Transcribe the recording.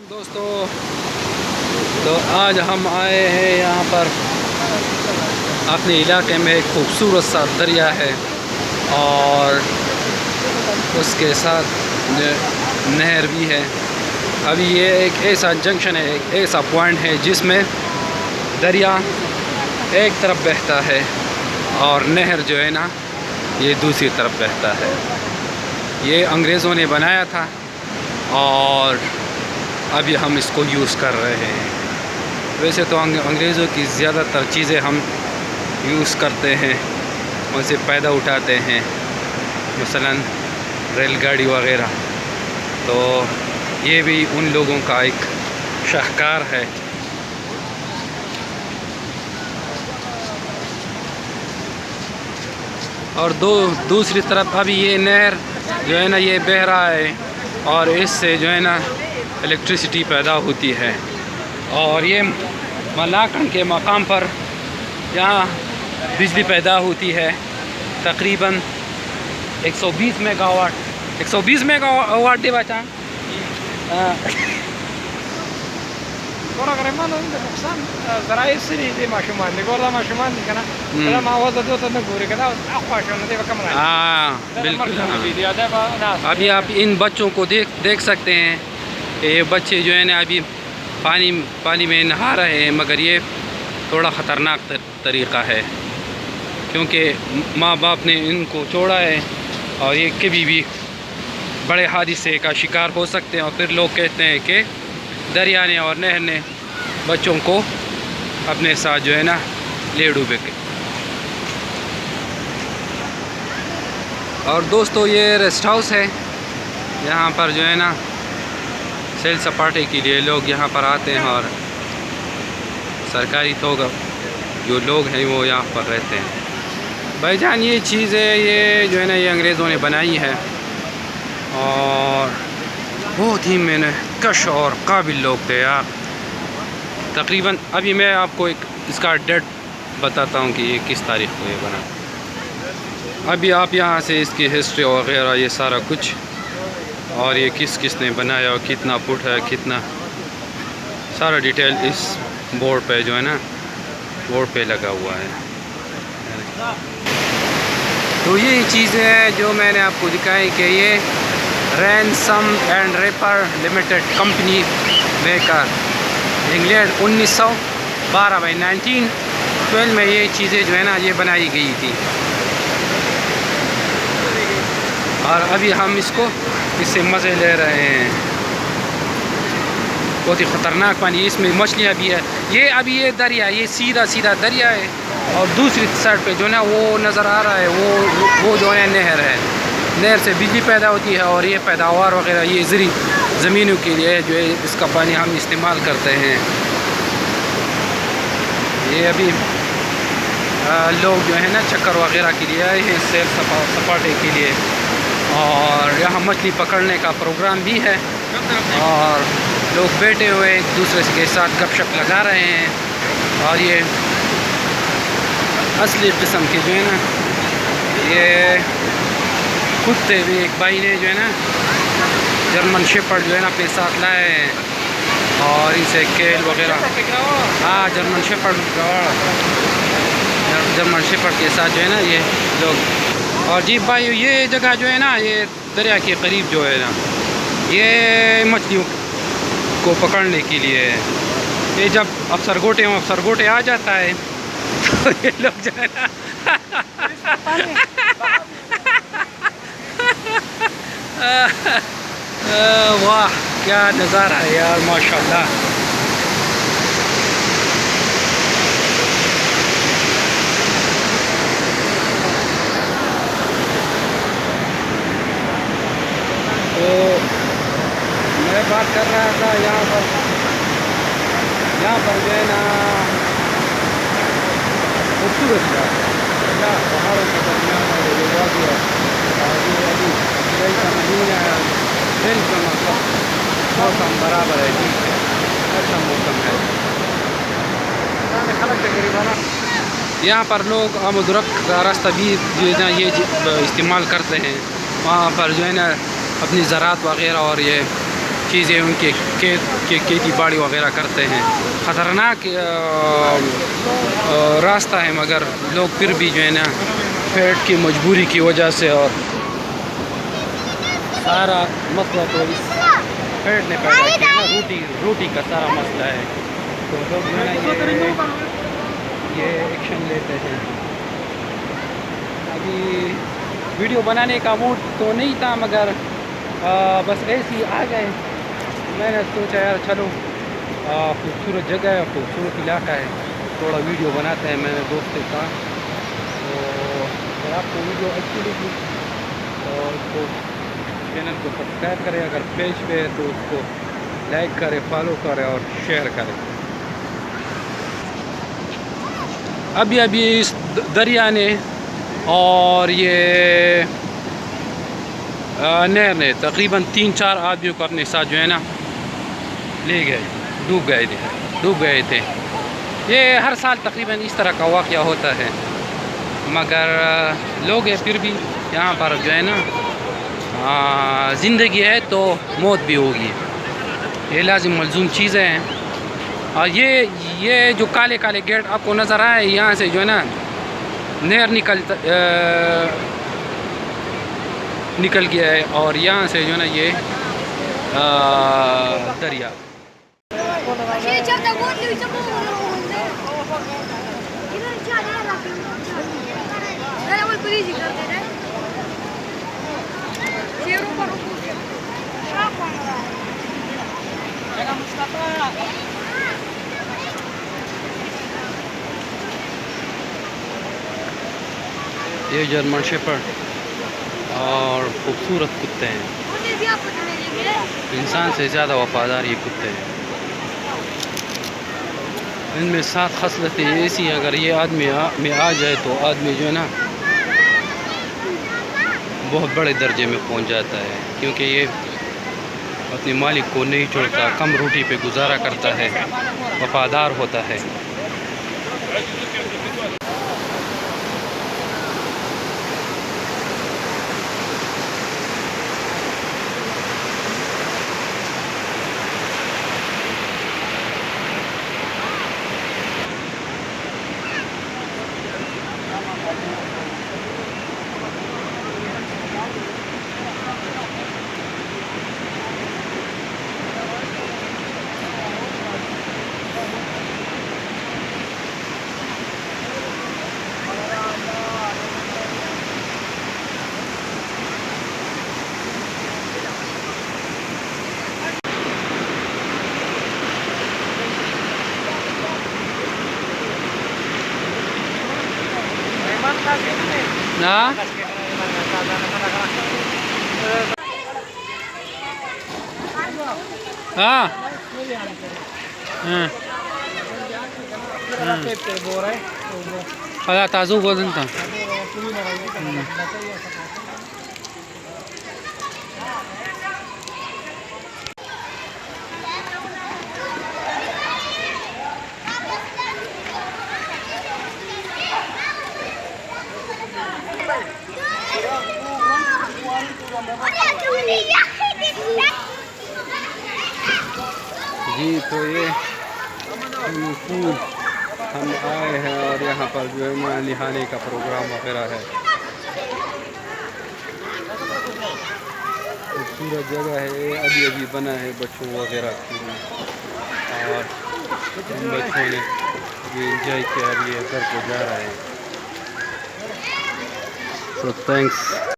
दोस्तों, तो आज हम आए हैं यहाँ पर अपने इलाके में। एक खूबसूरत सा दरिया है और उसके साथ नहर भी है। अभी ये एक ऐसा जंक्शन है, एक ऐसा पॉइंट है जिसमें दरिया एक तरफ बहता है और नहर जो है ना ये दूसरी तरफ बहता है। ये अंग्रेज़ों ने बनाया था और अभी हम इसको यूज़ कर रहे हैं। वैसे तो अंग्रेज़ों की ज़्यादातर चीज़ें हम यूज़ करते हैं, उनसे फ़ायदा उठाते हैं, मसलन रेलगाड़ी वगैरह। तो ये भी उन लोगों का एक शाहकार है। और दूसरी तरफ अभी ये नहर जो है ना ये बह रहा है और इससे जो है ना इलेक्ट्रिसिटी पैदा होती है। और ये मलाकन के मकाम पर यहाँ बिजली पैदा होती है तकरीबन 120 मेगावाट। 120 मेगावाट दे बचा बिल्कुल। अभी आप इन बच्चों को देख सकते हैं। ये बच्चे जो है ना अभी पानी में नहा रहे हैं, मगर ये थोड़ा ख़तरनाक तरीक़ा है क्योंकि माँ बाप ने इनको छोड़ा है और ये कभी भी बड़े हादसे का शिकार हो सकते हैं। और फिर लोग कहते हैं कि दरिया ने और नहर ने बच्चों को अपने साथ जो है ना ले डूबे के। और दोस्तों, ये रेस्ट हाउस है। यहाँ पर जो है ना सैर सपाटे के लिए लोग यहाँ पर आते हैं और सरकारी तो जो लोग हैं वो यहाँ पर रहते हैं। भाईजान, ये चीज़ें ये जो है ना ये अंग्रेज़ों ने बनाई है और बहुत ही मेहनतकश और काबिल लोग थे यार। तकरीबन अभी मैं आपको एक इसका डेट बताता हूँ कि ये किस तारीख़ को ये बना। अभी आप यहाँ से इसकी हिस्ट्री वगैरह ये सारा कुछ और ये किस ने बनाया और कितना फुट है, कितना सारा डिटेल इस बोर्ड पे जो है ना बोर्ड पे लगा हुआ है। तो ये चीज़ें हैं जो मैंने आपको दिखाई कि ये Ransome and Rapier limited company maker England 1912 में 1912 में ये चीज़ें जो है ना ये बनाई गई थी। और अभी हम इससे मज़े ले रहे हैं। बहुत ही ख़तरनाक पानी, इसमें मछलियाँ भी है। ये अभी ये दरिया ये सीधा दरिया है और दूसरी साइड पे जो है ना वो नज़र आ रहा है वो जो है नहर है। नहर से बिजली पैदा होती है और ये पैदावार वगैरह ये ज़मीनों के लिए जो है इसका पानी हम इस्तेमाल करते हैं। ये अभी लोग जो है ना चक्कर वगैरह के लिए आए हैं, सैर सपाटे के लिए। और यहाँ मछली पकड़ने का प्रोग्राम भी है और लोग बैठे हुए एक दूसरे के साथ गपशप लगा रहे हैं। और ये असली किस्म के जो है ना ये कुत्ते भी एक भाई ने जो है ना जर्मन शेफर्ड जो है ना अपने साथ लाए हैं और इसे केल वगैरह जर्मन शेफर्ड के साथ जो है ना ये लोग। और जी भाई, ये जगह जो है ना ये दरिया के करीब जो है ना ये मछलियों को पकड़ने के लिए है। ये जब अफसरगोटे आ जाता है तो ये लोग जो है ना वाह क्या नज़ारा है यार, माशाल्लाह। तो मैं बात कर रहा था यहाँ पर जो है ना खूबसूरत पहाड़ों के दरमियान जो वादी है और ये अभी जुलाई का महीना है, बिल्कुल मतलब मौसम बराबर है, ठीक है, अच्छा मौसम है। यहाँ पर लोग आमद-ओ-रफ्त का रास्ता भी जो है ना ये इस्तेमाल करते हैं। वहाँ पर जो है ना अपनी ज़राअत वगैरह और ये चीज़ें उनके खेती बाड़ी वगैरह करते हैं। ख़तरनाक रास्ता है, मगर लोग फिर भी जो है ना पेट की मजबूरी की वजह से, और सारा मसला तो इस पेट ने पैदा किया ना, रोटी का सारा मसला है। तो लोग जो है ना ये एक्शन लेते हैं। अभी वीडियो बनाने का मूड तो नहीं था, मगर बस ऐसे ही आ गए। मैंने सोचा यार चलो, खूबसूरत जगह है, खूबसूरत इलाका है, थोड़ा वीडियो बनाते हैं। मैंने दोस्त से कहा, तो अगर आपको वीडियो अच्छी लगी तो उसको चैनल को सब्सक्राइब करें, अगर पेज पे है तो उसको लाइक करें, फॉलो करें और शेयर करें। अभी इस दरिया ने और ये नहर ने तकरीबन 3-4 आदमियों को अपने साथ जो है ना ले गए, डूब गए थे। ये हर साल तकरीबन इस तरह का वाक़या होता है, मगर लोग हैं फिर भी यहाँ पर जो है ना ज़िंदगी है तो मौत भी होगी, ये लाजिम मलज़ूम चीज़ें हैं। और ये जो काले काले गेट आपको नज़र आए, यहाँ से जो है ना नहर निकल गया है, और यहाँ से जो है ना ये दरिया। ये जर्मन शेफर्ड और खूबसूरत कुत्ते हैं, इंसान से ज़्यादा वफादार ये कुत्ते हैं। इनमें 7 खसलतें ऐसी, अगर ये आदमी में आ जाए तो आदमी जो है ना बहुत बड़े दर्जे में पहुंच जाता है, क्योंकि ये अपने मालिक को नहीं छोड़ता, कम रोटी पे गुजारा करता है, वफादार होता है। Nah. Ah. Ada tazu golden ta. जी तो ये पूल हम आए हैं, और यहाँ पर जो है नहाने का प्रोग्राम वगैरह है। खूबसूरत जगह है, अभी बना है बच्चों वगैरह के लिए, और बच्चों ने ये एंजॉय किया, ये घर को जा रहे हैं। So thanks.